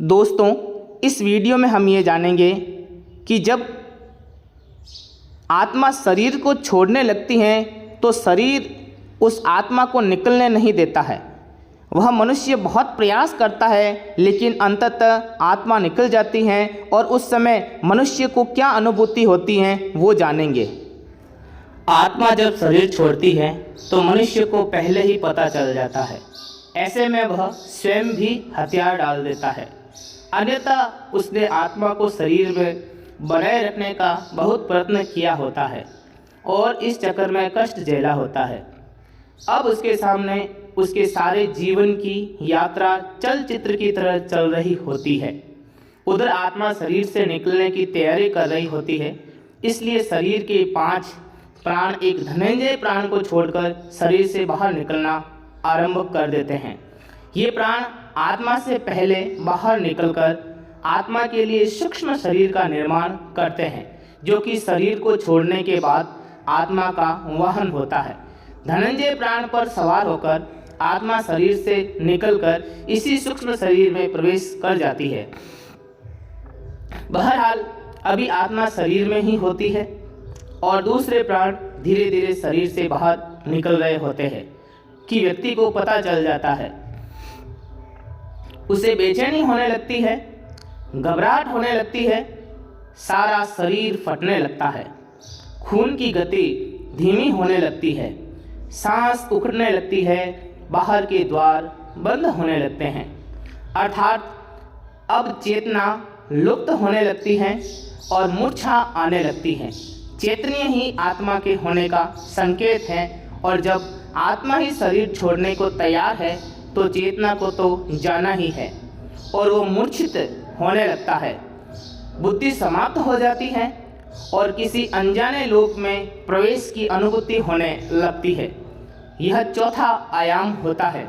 दोस्तों, इस वीडियो में हम ये जानेंगे कि जब आत्मा शरीर को छोड़ने लगती है तो शरीर उस आत्मा को निकलने नहीं देता है। वह मनुष्य बहुत प्रयास करता है लेकिन अंततः आत्मा निकल जाती है और उस समय मनुष्य को क्या अनुभूति होती है वो जानेंगे। आत्मा जब शरीर छोड़ती है तो मनुष्य को पहले ही पता चल जाता है। ऐसे में वह स्वयं भी हथियार डाल देता है, अन्यथा उसने आत्मा को शरीर में बनाए रखने का बहुत प्रयत्न किया होता है और इस चक्कर में कष्ट झेला होता है। अब उसके सामने उसके सारे जीवन की यात्रा चलचित्र की तरह चल रही होती है। उधर आत्मा शरीर से निकलने की तैयारी कर रही होती है, इसलिए शरीर के 5 प्राण एक धनंजय प्राण को छोड़कर शरीर से बाहर निकलना आरंभ कर देते हैं। ये प्राण आत्मा से पहले बाहर निकलकर आत्मा के लिए सूक्ष्म शरीर का निर्माण करते हैं, जो कि शरीर को छोड़ने के बाद आत्मा का वाहन होता है। धनंजय प्राण पर सवार होकर आत्मा शरीर से निकलकर इसी सूक्ष्म शरीर में प्रवेश कर जाती है। बहरहाल अभी आत्मा शरीर में ही होती है और दूसरे प्राण धीरे धीरे शरीर से बाहर निकल रहे होते हैं कि व्यक्ति को पता चल जाता है। उसे बेचैनी होने लगती है, घबराहट होने लगती है, सारा शरीर फटने लगता है, खून की गति धीमी होने लगती है, सांस उखड़ने लगती है, बाहर के द्वार बंद होने लगते हैं, अर्थात अब चेतना लुप्त होने लगती है और मूर्छा आने लगती है। चैतन्य ही आत्मा के होने का संकेत है और जब आत्मा ही शरीर छोड़ने को तैयार है तो चेतना को तो जाना ही है और वो मूर्छित होने लगता है। बुद्धि समाप्त हो जाती है और किसी अनजाने लोक में प्रवेश की अनुभूति होने लगती है। यह चौथा आयाम होता है।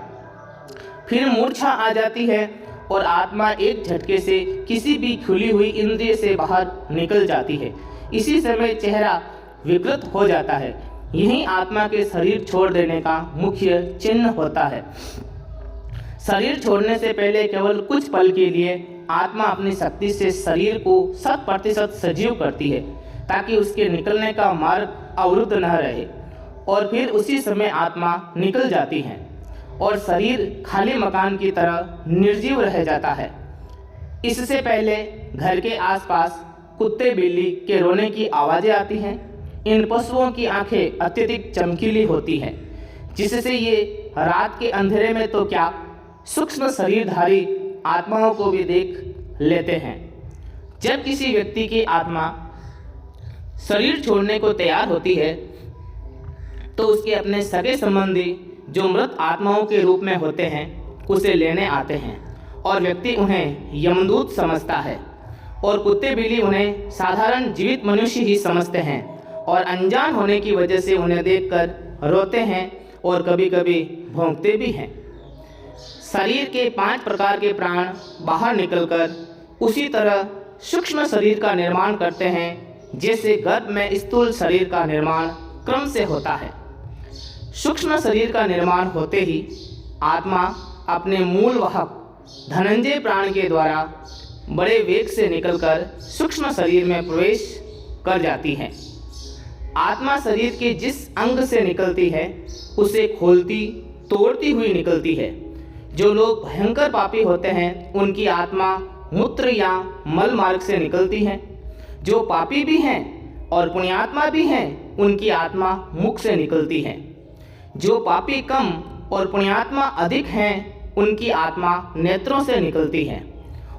फिर मूर्छा आ जाती है और आत्मा एक झटके से किसी भी खुली हुई इंद्रिय से बाहर निकल जाती है। इसी समय चेहरा विकृत हो जाता है। यही आत्मा के शरीर छोड़ देने का मुख्य चिन्ह होता है। शरीर छोड़ने से पहले केवल कुछ पल के लिए आत्मा अपनी शक्ति से शरीर को 100% सजीव करती है ताकि उसके निकलने का मार्ग अवरुद्ध न रहे, और फिर उसी समय आत्मा निकल जाती है और शरीर खाली मकान की तरह निर्जीव रह जाता है। इससे पहले घर के आसपास कुत्ते बिल्ली के रोने की आवाज़ें आती हैं। इन पशुओं की आंखें अत्यधिक चमकीली होती हैं, जिससे ये रात के अंधेरे में तो क्या सूक्ष्म शरीरधारी आत्माओं को भी देख लेते हैं। जब किसी व्यक्ति की आत्मा शरीर छोड़ने को तैयार होती है तो उसके अपने सगे संबंधी जो मृत आत्माओं के रूप में होते हैं उसे लेने आते हैं और व्यक्ति उन्हें यमदूत समझता है और कुत्ते बिल्ली उन्हें साधारण जीवित मनुष्य ही समझते हैं और अनजान होने की वजह से उन्हें देखकर रोते हैं और कभी कभी भौंकते भी हैं। शरीर के 5 प्रकार के प्राण बाहर निकलकर उसी तरह सूक्ष्म शरीर का निर्माण करते हैं जैसे गर्भ में स्थूल शरीर का निर्माण क्रम से होता है। सूक्ष्म शरीर का निर्माण होते ही आत्मा अपने मूल वाहक धनंजय प्राण के द्वारा बड़े वेग से निकलकर सूक्ष्म शरीर में प्रवेश कर जाती है। आत्मा शरीर के जिस अंग से निकलती है उसे खोलती तोड़ती हुई निकलती है। जो लोग भयंकर पापी होते हैं उनकी आत्मा मूत्र या मल मार्ग से निकलती है। जो पापी भी हैं और पुण्यात्मा भी हैं उनकी आत्मा मुख से निकलती है। जो पापी कम और पुण्यात्मा अधिक हैं उनकी आत्मा नेत्रों से निकलती है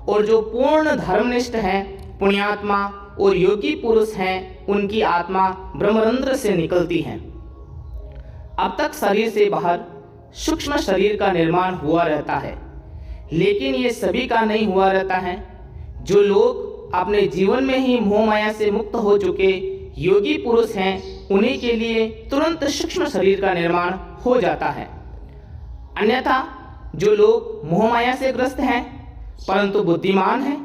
और जो पूर्ण धर्मनिष्ठ हैं पुण्यात्मा और योगी पुरुष हैं उनकी आत्मा ब्रह्मरंध्र से निकलती है। अब तक शरीर से बाहर सूक्ष्म शरीर का निर्माण हुआ रहता है, लेकिन ये सभी का नहीं हुआ रहता है। जो लोग अपने जीवन में ही मोह माया से मुक्त हो चुके योगी पुरुष हैं उन्हीं के लिए तुरंत सूक्ष्म शरीर का निर्माण हो जाता है। अन्यथा जो लोग मोह माया से ग्रस्त हैं परंतु बुद्धिमान हैं,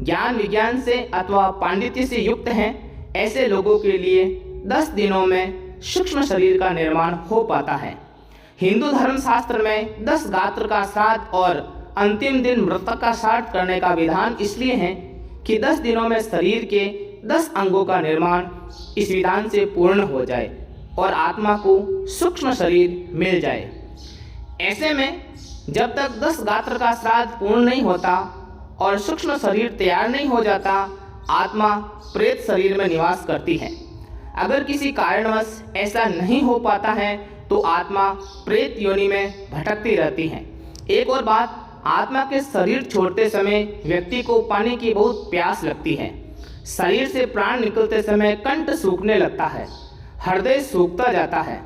ज्ञान विज्ञान से अथवा पांडित्य से युक्त हैं, ऐसे लोगों के लिए 10 दिनों में सूक्ष्म शरीर का निर्माण हो पाता है। हिंदू धर्मशास्त्र में 10 गात्र का श्राद्ध और अंतिम दिन मृतक का श्राद्ध करने का विधान इसलिए है कि 10 दिनों में शरीर के 10 अंगों का निर्माण इस विधान से पूर्ण हो जाए और आत्मा को सूक्ष्म शरीर मिल जाए। ऐसे में जब तक 10 गात्र का श्राद्ध पूर्ण नहीं होता और सूक्ष्म शरीर तैयार नहीं हो जाता, आत्मा प्रेत शरीर में निवास करती है। अगर किसी कारणवश ऐसा नहीं हो पाता है तो आत्मा प्रेत योनि में भटकती रहती है। एक और बात, आत्मा के शरीर छोड़ते समय व्यक्ति को पानी की बहुत प्यास लगती है। शरीर से प्राण निकलते समय कंठ सूखने लगता है, हृदय सूखता जाता है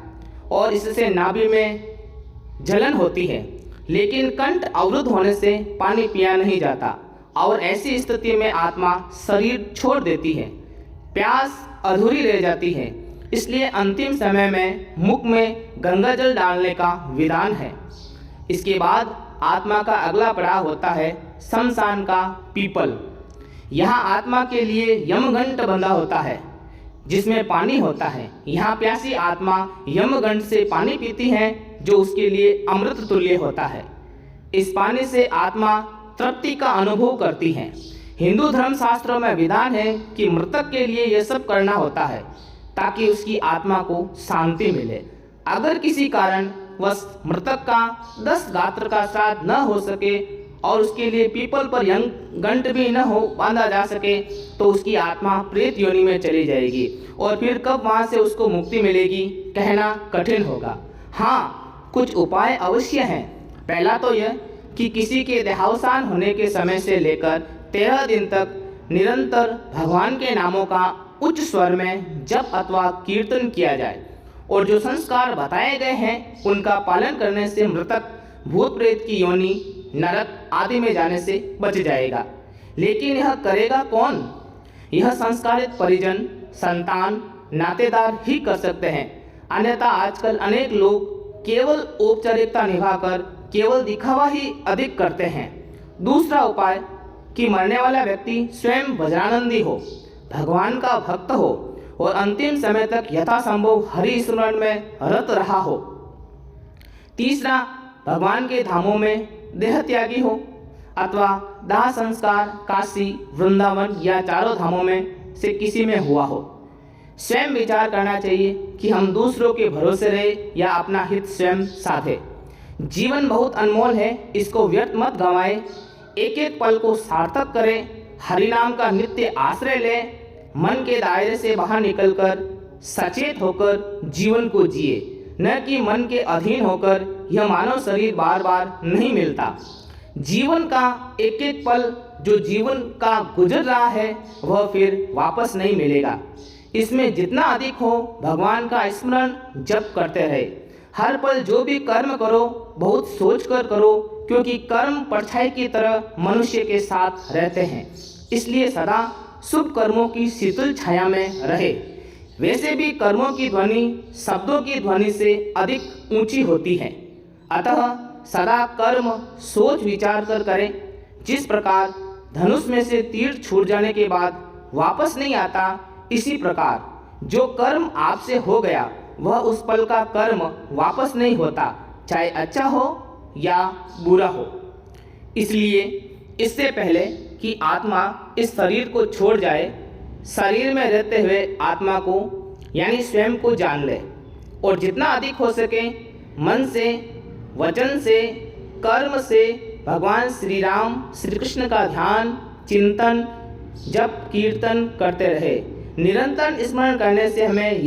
और इससे नाभि में जलन होती है, लेकिन कंठ अवरुद्ध होने से पानी पिया नहीं जाता और ऐसी स्थिति में आत्मा शरीर छोड़ देती है, प्यास अधूरी रह जाती है। इसलिए अंतिम समय में मुख में गंगा जल डालने का विधान है। इसके बाद आत्मा का अगला पड़ाव होता है शमशान का पीपल। यहाँ आत्मा के लिए यमघंट बंधा होता है जिसमें पानी होता है। यहाँ प्यासी आत्मा यमघंट से पानी पीती है जो उसके लिए अमृत तुल्य होता है। इस पानी से आत्मा तृप्ति का अनुभव करती है। हिंदू धर्मशास्त्रों में विधान है कि मृतक के लिए यह सब करना होता है ताकि उसकी आत्मा को शांति मिले। अगर किसी कारण वश मृतक का 10 गात्र का श्राद्ध न हो सके और उसके लिए पीपल पर यमघंट भी न हो बांधा जा सके तो उसकी आत्मा प्रेत योनि में चली जाएगी और फिर कब वहाँ से उसको मुक्ति मिलेगी कहना कठिन होगा। हाँ, कुछ उपाय अवश्य हैं। पहला तो यह कि किसी के देहावसान होने के समय से लेकर 13 दिन तक निरंतर भगवान के नामों का उच्च स्वर में जप अथवा कीर्तन किया जाए और जो संस्कार बताए गए हैं उनका पालन करने से मृतक भूत प्रेत की योनि, नरक आदि में जाने से बच जाएगा। लेकिन यह करेगा कौन? यह संस्कारित परिजन, संतान, नातेदार ही कर सकते हैं। अन्यथा आजकल अनेक लोग केवल औपचारिकता निभाकर केवल दिखावा ही अधिक करते हैं। दूसरा उपाय कि मरने वाला व्यक्ति स्वयं वज्रानंदी हो, भगवान का भक्त हो और अंतिम समय तक यथासंभव हरि स्मरण में रत रहा हो। तीसरा, भगवान के धामों में देह त्यागी हो अथवा दाह संस्कार काशी, वृंदावन या चारों धामों में से किसी में हुआ हो। स्वयं विचार करना चाहिए कि हम दूसरों के भरोसे रहे या अपना हित स्वयं साधे। जीवन बहुत अनमोल है, इसको व्यर्थ मत गंवाए। एक एक पल को सार्थक करें, हरिनाम का नित्य आश्रय लें, मन के दायरे से बाहर निकलकर सचेत होकर जीवन को जिए, न कि मन के अधीन होकर। यह मानव शरीर बार बार नहीं मिलता। जीवन का एक एक पल जो जीवन का गुजर रहा है वह फिर वापस नहीं मिलेगा। इसमें जितना अधिक हो भगवान का स्मरण जप करते रहे। हर पल जो भी कर्म करो बहुत सोच कर करो, क्योंकि कर्म परछाई की तरह मनुष्य के साथ रहते हैं। इसलिए सदा शुभ कर्मों की शीतल छाया में रहे। वैसे भी कर्मों की ध्वनि शब्दों की ध्वनि से अधिक ऊंची होती है, अतः सदा कर्म सोच विचार कर करें। जिस प्रकार धनुष में से तीर छूट जाने के बाद वापस नहीं आता, इसी प्रकार जो कर्म आपसे हो गया वह उस पल का कर्म वापस नहीं होता, चाहे अच्छा हो या बुरा हो। इसलिए इससे पहले कि आत्मा इस शरीर को छोड़ जाए, शरीर में रहते हुए आत्मा को यानी स्वयं को जान ले और जितना अधिक हो सके मन से, वचन से, कर्म से भगवान श्री राम श्री कृष्ण का ध्यान, चिंतन, जप, कीर्तन करते रहे। निरंतर स्मरण करने से हमें